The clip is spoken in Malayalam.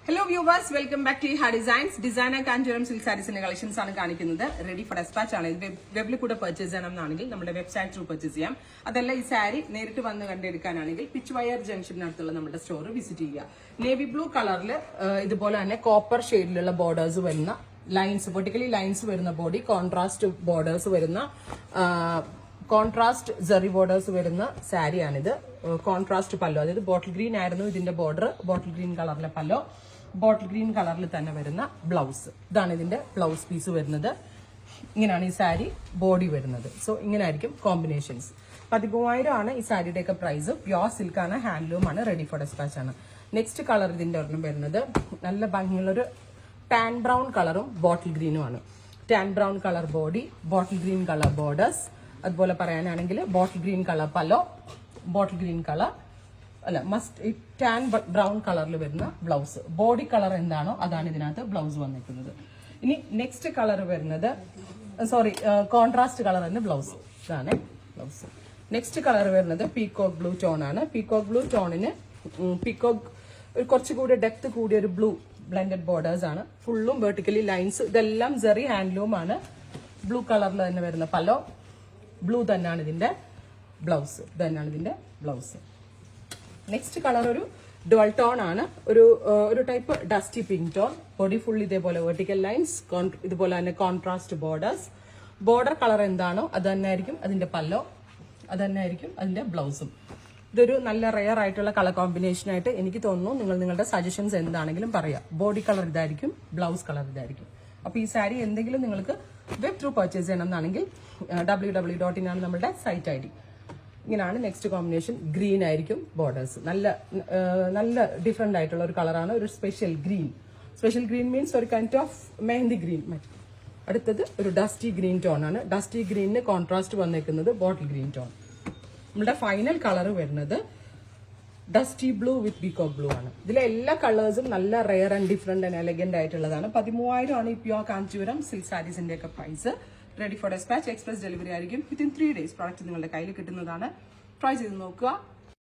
Hello viewers, welcome back to Iha Designs. Designer Kanjuram silk sarees collections ആണ് കാണിക്കുന്നത്. Ready for dispatch ആണ്. വെബിൽ കൂടെ പർച്ചേസ് ചെയ്യണമെന്നാണെങ്കിൽ നമ്മുടെ വെബ്സൈറ്റ് ത്രൂ പർച്ചേസ് ചെയ്യാം. അതല്ല ഈ സാരി നേരിട്ട് വന്ന് കണ്ടെടുക്കാനാണെങ്കിൽ പിച്ച് വയർ ജംഗ്ഷനടുത്തുള്ള നമ്മുടെ സ്റ്റോർ വിസിറ്റ് ചെയ്യുക. നേവി ബ്ലൂ കളറിൽ ഇതുപോലെ തന്നെ കോപ്പർ ഷെയ്ഡിലുള്ള ബോർഡേഴ്സ് വരുന്ന ലൈൻസ്, വെർട്ടിക്കലി ലൈൻസ് വരുന്ന ബോഡി, കോൺട്രാസ്റ്റ് ബോർഡേഴ്സ് വരുന്ന കോൺട്രാസ്റ്റ് ജെറി ബോർഡേഴ്സ് വരുന്ന സാരിയാണിത്. കോൺട്രാസ്റ്റ് പല്ലോ, അതായത് ബോട്ടിൽ ഗ്രീൻ ആയിരുന്നു ഇതിന്റെ ബോർഡർ, ബോട്ടിൽ ഗ്രീൻ കളറിലെ പല്ലോ, ബോട്ടിൽ ഗ്രീൻ കളറിൽ തന്നെ വരുന്ന ബ്ലൗസ്. ഇതാണ് ഇതിന്റെ ബ്ലൗസ് പീസ് വരുന്നത്. ഇങ്ങനെയാണ് ഈ സാരി ബോഡി വരുന്നത്. സോ ഇങ്ങനെ ആയിരിക്കും കോമ്പിനേഷൻസ്. 13,000 ആണ് ഈ സാരിയുടെയൊക്കെ പ്രൈസ്. പ്യോർ സിൽക്ക് ആണ്, ഹാൻഡ്ലൂം ആണ്, റെഡി ഫോർ ഡിസ്പാച്ച് ആണ്. നെക്സ്റ്റ് കളർ ഇതിന്റെ ഒരെണ്ണം വരുന്നത് നല്ല ഭംഗിയുള്ളൊരു ടാൻ ബ്രൗൺ കളറും ബോട്ടിൽ ഗ്രീനും ആണ്. Tan brown colour body, bottle green colour borders. അതുപോലെ പറയാനാണെങ്കിൽ ബോട്ടിൽ ഗ്രീൻ കളർ പല്ലോ, ബോട്ടിൽ ഗ്രീൻ കളർ അല്ല മസ്റ്റ് ടാൻ ബ്രൗൺ കളറിൽ വരുന്ന ബ്ലൗസ്. ബോഡി കളർ എന്താണോ അതാണ് ഇതിനകത്ത് ബ്ലൗസ് വന്നിരിക്കുന്നത്. ഇനി നെക്സ്റ്റ് കളർ വരുന്നത് കോൺട്രാസ്റ്റ് കളർ എന്ന ബ്ലൗസ്. ഇതാണ് ബ്ലൗസ്. നെക്സ്റ്റ് കളർ വരുന്നത് പീകോക്ക് ബ്ലൂ ടോൺ ആണ്. പീകോക്ക് ബ്ലൂ ടോണിന് പീകോക്ക് കുറച്ചുകൂടി ഡെപ്ത് കൂടിയ ഒരു ബ്ലൂ ബ്ലെൻഡഡ് ബോർഡേഴ്സ് ആണ്. ഫുള്ളും വെർട്ടിക്കലി ലൈൻസ്. ഇതെല്ലാം ജെറി ഹാൻഡ്ലൂം ആണ്. ബ്ലൂ കളറിൽ തന്നെ വരുന്ന പല്ലോ, ബ്ലൂ തന്നെയാണ് ഇതിന്റെ ബ്ലൗസ്. ഇതന്നെയാണ് ഇതിന്റെ ബ്ലൗസ്. നെക്സ്റ്റ് കളർ ഒരു ഡുവൽ ടോൺ ആണ്. ഒരു type dusty pink tone. Body full ഇതേപോലെ വെർട്ടിക്കൽ ലൈൻസ്, ഇതുപോലെ തന്നെ കോൺട്രാസ്റ്റ് ബോർഡേഴ്സ്. ബോർഡർ കളർ എന്താണോ അത് തന്നെ ആയിരിക്കും അതിന്റെ പല്ലോ, അത് തന്നെ ആയിരിക്കും അതിന്റെ ബ്ലൗസും. ഇതൊരു നല്ല റെയർ ആയിട്ടുള്ള കളർ കോമ്പിനേഷൻ ആയിട്ട് എനിക്ക് തോന്നുന്നു. നിങ്ങളുടെ സജഷൻസ് എന്താണെങ്കിലും പറയാം. ബോഡി കളർ ഇതായിരിക്കും, ബ്ലൗസ് കളർ ഇതായിരിക്കും. അപ്പൊ ഈ സാരി എന്തെങ്കിലും നിങ്ങൾക്ക് വെബ് ത്രൂ പർച്ചേസ് ചെയ്യണമെന്നാണെങ്കിൽ www.in ആണ് നമ്മുടെ സൈറ്റ് ID. ഇങ്ങനെയാണ് നെക്സ്റ്റ് കോമ്പിനേഷൻ. ഗ്രീൻ ആയിരിക്കും ബോർഡേഴ്സ്. നല്ല ഡിഫറെന്റ് ആയിട്ടുള്ള ഒരു കളറാണ്. ഒരു special green. Special green means ഒരു കൈൻഡ് ഓഫ് മെഹന്തി ഗ്രീൻ. അടുത്തത് ഒരു ഡസ്റ്റി ഗ്രീൻ ടോൺ ആണ്. ഡസ്റ്റി ഗ്രീനിന് കോൺട്രാസ്റ്റ് വന്നേക്കുന്നത് ബോട്ടിൽ ഗ്രീൻ ടോൺ. നമ്മുടെ ഫൈനൽ കളർ വരുന്നത് ഡസ്റ്റി ബ്ലൂ വിത്ത് പീകോക്ക് ബ്ലൂ ആണ്. ഇതിലെ എല്ലാ കളേഴ്സും നല്ല rare and different and elegant ആയിട്ടുള്ളതാണ്. 13,000 ആണ് ഈ പ്യോർ കാഞ്ചീപുരം സിൽക്ക് സാരീസിന്റെ ഒക്കെ price. Ready for dispatch. Express delivery ആയിരിക്കും. വിത്തിൻ 3 days പ്രോഡക്റ്റ് നിങ്ങളുടെ കയ്യിൽ കിട്ടുന്നതാണ്. ട്രൈ ചെയ്ത് നോക്കുക.